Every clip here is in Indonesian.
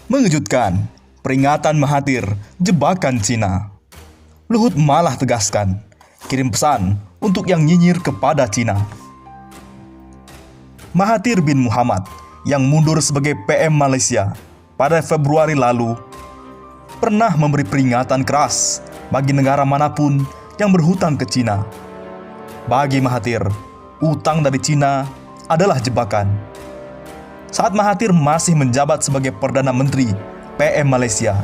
Mengejutkan, peringatan Mahathir, jebakan Cina. Luhut malah tegaskan, kirim pesan untuk yang nyinyir kepada Cina. Mahathir bin Muhammad yang mundur sebagai PM Malaysia pada Februari lalu pernah memberi peringatan keras bagi negara manapun yang berhutang ke Cina. Bagi Mahathir, utang dari Cina adalah jebakan. Saat Mahathir masih menjabat sebagai Perdana Menteri PM Malaysia,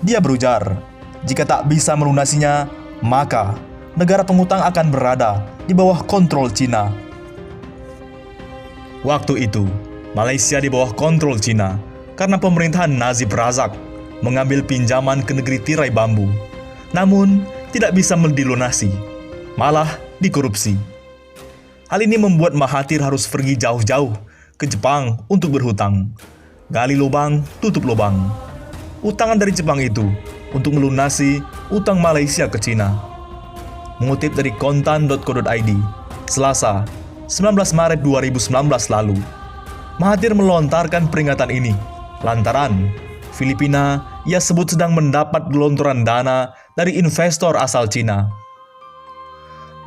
dia berujar, jika tak bisa melunasinya, maka negara pengutang akan berada di bawah kontrol Cina. Waktu itu, Malaysia di bawah kontrol Cina karena pemerintahan Najib Razak mengambil pinjaman ke negeri tirai bambu, namun tidak bisa dilunasi, malah dikorupsi. Hal ini membuat Mahathir harus pergi jauh-jauh ke Jepang untuk berhutang. Gali lubang, tutup lubang. Utangan dari Jepang itu untuk melunasi utang Malaysia ke Cina. Mengutip dari kontan.co.id, Selasa, 19 Maret 2019 lalu, Mahathir melontarkan peringatan ini lantaran Filipina ia sebut sedang mendapat gelontoran dana dari investor asal Cina.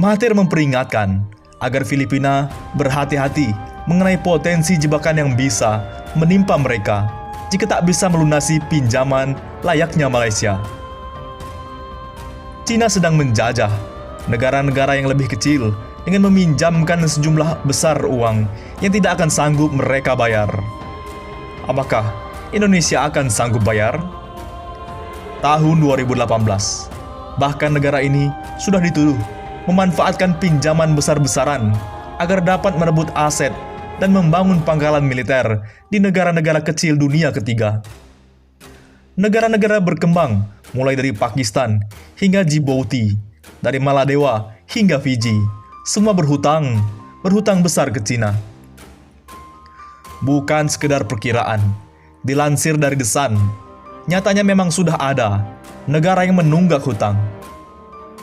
Mahathir memperingatkan agar Filipina berhati-hati mengenai potensi jebakan yang bisa menimpa mereka jika tak bisa melunasi pinjaman layaknya Malaysia. Cina sedang menjajah negara-negara yang lebih kecil dengan meminjamkan sejumlah besar uang yang tidak akan sanggup mereka bayar. Apakah Indonesia akan sanggup bayar? Tahun 2018, bahkan negara ini sudah dituduh memanfaatkan pinjaman besar-besaran agar dapat merebut aset dan membangun pangkalan militer di negara-negara kecil dunia ketiga. Negara-negara berkembang mulai dari Pakistan hingga Djibouti, dari Maladewa hingga Fiji, semua berhutang besar ke Cina. Bukan sekedar perkiraan, dilansir dari The Sun, nyatanya memang sudah ada negara yang menunggak hutang.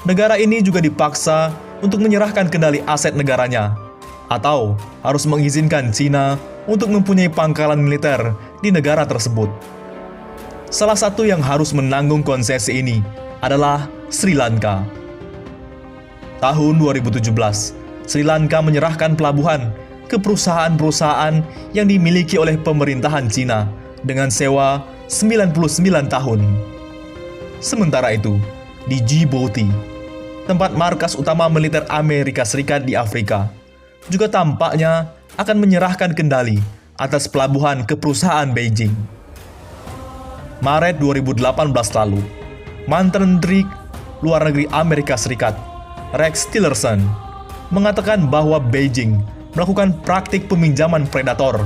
Negara ini juga dipaksa untuk menyerahkan kendali aset negaranya, atau harus mengizinkan Cina untuk mempunyai pangkalan militer di negara tersebut. Salah satu yang harus menanggung konsesi ini adalah Sri Lanka. Tahun 2017, Sri Lanka menyerahkan pelabuhan ke perusahaan-perusahaan yang dimiliki oleh pemerintahan Cina dengan sewa 99 tahun. Sementara itu, di Djibouti, tempat markas utama militer Amerika Serikat di Afrika, juga tampaknya akan menyerahkan kendali atas pelabuhan ke perusahaan Beijing. Maret 2018 lalu, mantan Menteri Luar Negeri Amerika Serikat, Rex Tillerson, mengatakan bahwa Beijing melakukan praktik peminjaman predator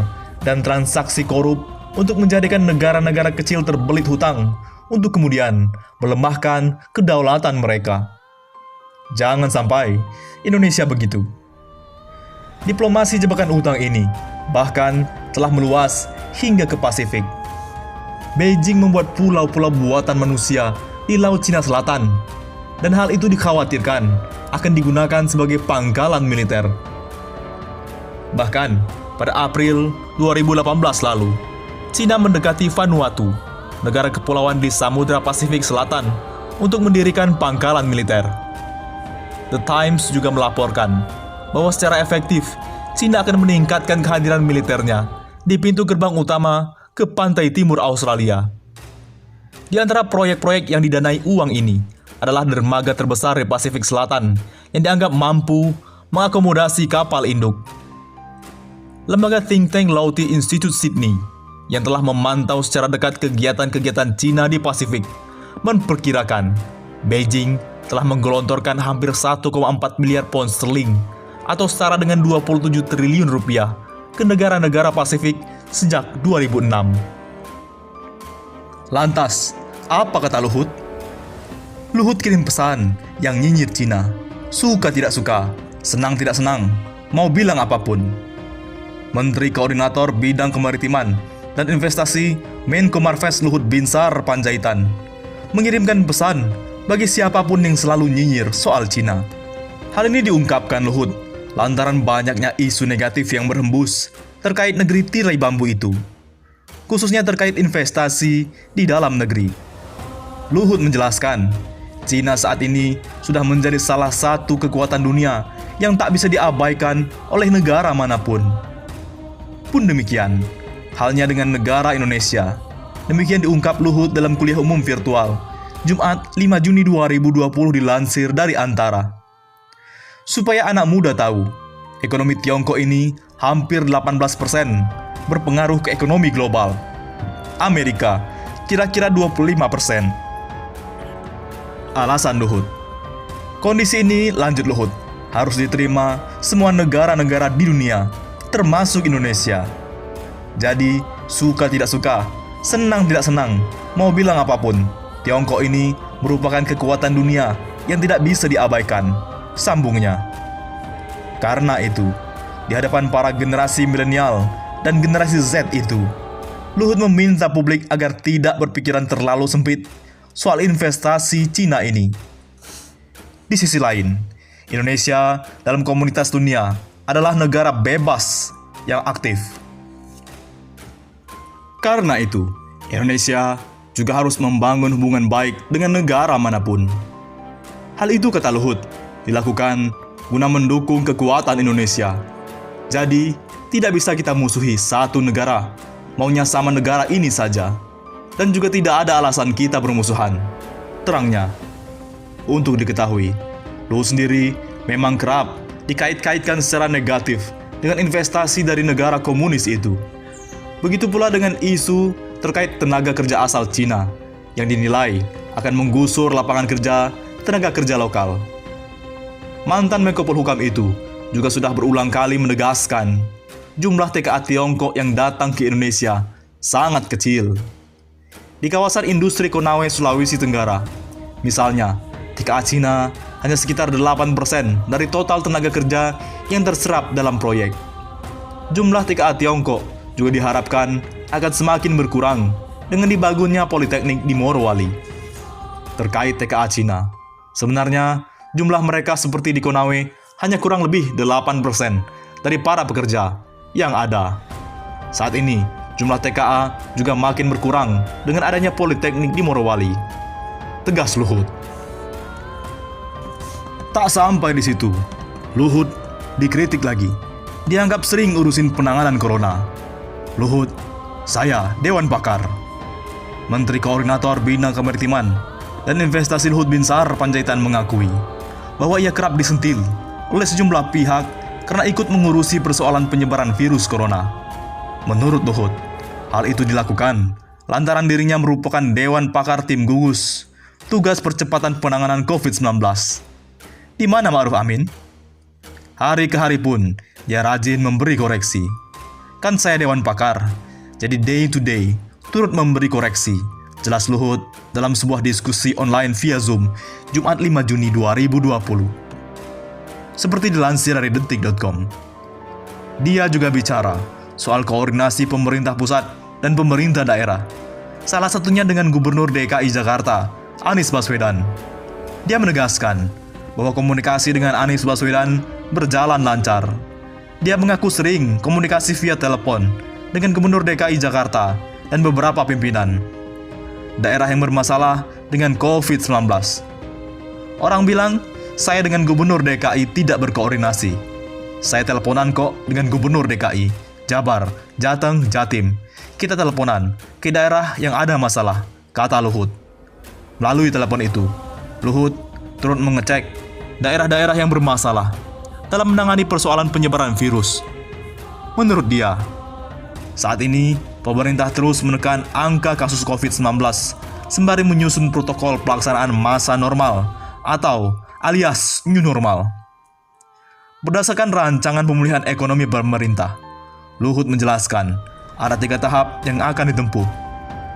dan transaksi korup untuk menjadikan negara-negara kecil terbelit hutang untuk kemudian melemahkan kedaulatan mereka. Jangan sampai Indonesia begitu. Diplomasi jebakan utang ini bahkan telah meluas hingga ke Pasifik. Beijing membuat pulau-pulau buatan manusia di Laut Cina Selatan, dan hal itu dikhawatirkan akan digunakan sebagai pangkalan militer. Bahkan, pada April 2018 lalu, Cina mendekati Vanuatu, negara kepulauan di Samudra Pasifik Selatan, untuk mendirikan pangkalan militer. The Times juga melaporkan bahwa secara efektif, Cina akan meningkatkan kehadiran militernya di pintu gerbang utama ke pantai timur Australia. Di antara proyek-proyek yang didanai uang ini adalah dermaga terbesar di Pasifik Selatan yang dianggap mampu mengakomodasi kapal induk. Lembaga think tank Lotte Institute Sydney yang telah memantau secara dekat kegiatan-kegiatan Cina di Pasifik memperkirakan Beijing telah menggelontorkan hampir 1,4 miliar pound sterling atau setara dengan 27 triliun rupiah ke negara-negara Pasifik sejak 2006. Lantas, apa kata Luhut? Luhut kirim pesan yang nyinyir Cina. Suka tidak suka, senang tidak senang, mau bilang apapun. Menteri Koordinator Bidang Kemaritiman dan Investasi Menko Marves Luhut Binsar Panjaitan mengirimkan pesan bagi siapapun yang selalu nyinyir soal Cina. Hal ini diungkapkan Luhut lantaran banyaknya isu negatif yang berhembus terkait negeri tirai bambu itu. khususnya terkait investasi di dalam negeri. Luhut menjelaskan, Cina saat ini sudah menjadi salah satu kekuatan dunia yang tak bisa diabaikan oleh negara manapun. Pun demikian, halnya dengan negara Indonesia. Demikian diungkap Luhut dalam kuliah umum virtual, Jumat 5 Juni 2020 dilansir dari Antara. Supaya anak muda tahu, ekonomi Tiongkok ini hampir 18% berpengaruh ke ekonomi global. Amerika kira-kira 25%. Alasan Luhut. Kondisi ini, lanjut Luhut, harus diterima semua negara-negara di dunia, termasuk Indonesia. Jadi, suka tidak suka, senang tidak senang, mau bilang apapun, Tiongkok ini merupakan kekuatan dunia yang tidak bisa diabaikan, sambungnya. Karena itu, di hadapan para generasi milenial dan generasi Z itu, Luhut meminta publik agar tidak berpikiran terlalu sempit soal investasi Cina ini. Di sisi lain, Indonesia dalam komunitas dunia adalah negara bebas yang aktif. Karena itu, Indonesia juga harus membangun hubungan baik dengan negara manapun. Hal itu, kata Luhut, dilakukan guna mendukung kekuatan Indonesia. Jadi, tidak bisa kita musuhi satu negara, maunya sama negara ini saja. Dan juga tidak ada alasan kita bermusuhan, terangnya. Untuk diketahui, Luhut sendiri memang kerap dikait-kaitkan secara negatif dengan investasi dari negara komunis itu. Begitu pula dengan isu terkait tenaga kerja asal Cina yang dinilai akan menggusur lapangan kerja tenaga kerja lokal. Mantan Menko Polhukam itu juga sudah berulang kali menegaskan jumlah TKA Tiongkok yang datang ke Indonesia sangat kecil. Di kawasan industri Konawe, Sulawesi Tenggara, misalnya, TKA Cina hanya sekitar 8% dari total tenaga kerja yang terserap dalam proyek. Jumlah TKA Tiongkok juga diharapkan akan semakin berkurang dengan dibangunnya Politeknik di Morowali. Terkait TKA Cina, sebenarnya jumlah mereka seperti di Konawe hanya kurang lebih 8% dari para pekerja yang ada. Saat ini, jumlah TKA juga makin berkurang dengan adanya Politeknik di Morowali, tegas Luhut. Tak sampai di situ, Luhut dikritik lagi. Dianggap sering urusin penanganan corona. Luhut, saya Dewan Pakar. Menteri Koordinator Bidang Kemaritiman dan Investasi Luhut Binsar Panjaitan mengakui bahwa ia kerap disentil oleh sejumlah pihak karena ikut mengurusi persoalan penyebaran virus corona. Menurut Luhut, hal itu dilakukan lantaran dirinya merupakan Dewan Pakar Tim Gugus, tugas percepatan penanganan COVID-19. Di mana Ma'ruf Amin? Hari ke hari pun, dia rajin memberi koreksi. Kan saya Dewan Pakar, jadi day to day, turut memberi koreksi. Jelas Luhut dalam sebuah diskusi online via Zoom, Jumat 5 Juni 2020. Seperti dilansir dari detik.com. Dia juga bicara soal koordinasi pemerintah pusat dan pemerintah daerah. Salah satunya dengan Gubernur DKI Jakarta, Anies Baswedan. Dia menegaskan bahwa komunikasi dengan Anies Baswedan berjalan lancar. Dia mengaku sering komunikasi via telepon dengan Gubernur DKI Jakarta dan beberapa pimpinan daerah yang bermasalah dengan COVID-19. Orang bilang, saya dengan Gubernur DKI tidak berkoordinasi. Saya teleponan kok dengan Gubernur DKI, Jabar, Jateng, Jatim. Kita teleponan ke daerah yang ada masalah, kata Luhut. Melalui telepon itu, Luhut turut mengecek daerah-daerah yang bermasalah dalam menangani persoalan penyebaran virus. Menurut dia, saat ini pemerintah terus menekan angka kasus COVID-19 sembari menyusun protokol pelaksanaan masa normal atau alias new normal. Berdasarkan rancangan pemulihan ekonomi pemerintah, Luhut menjelaskan ada 3 tahap yang akan ditempuh.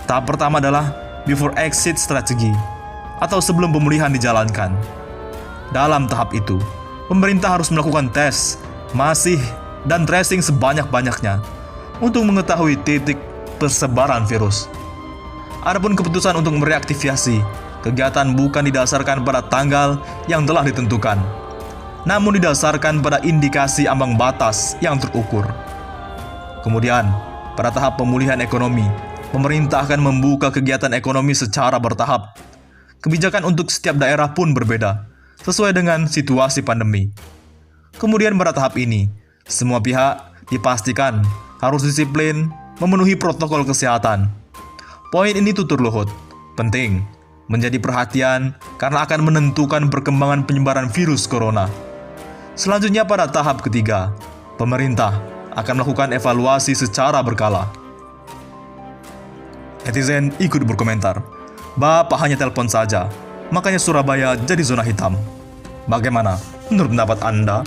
Tahap pertama adalah before exit strategy atau sebelum pemulihan dijalankan. Dalam tahap itu, pemerintah harus melakukan tes, masih, dan tracing sebanyak-banyaknya untuk mengetahui titik persebaran virus. Adapun keputusan untuk mereaktivasi kegiatan bukan didasarkan pada tanggal yang telah ditentukan, namun didasarkan pada indikasi ambang batas yang terukur. Kemudian, pada tahap pemulihan ekonomi, Pemerintah akan membuka kegiatan ekonomi secara bertahap. Kebijakan untuk setiap daerah pun berbeda, sesuai dengan situasi pandemi. Kemudian pada tahap ini, semua pihak dipastikan harus disiplin memenuhi protokol kesehatan. Poin ini tutur Luhut, penting, menjadi perhatian karena akan menentukan perkembangan penyebaran virus corona. Selanjutnya pada tahap ketiga, pemerintah akan melakukan evaluasi secara berkala. Netizen ikut berkomentar, "Bapak hanya telepon saja, makanya Surabaya jadi zona hitam." Bagaimana menurut pendapat Anda?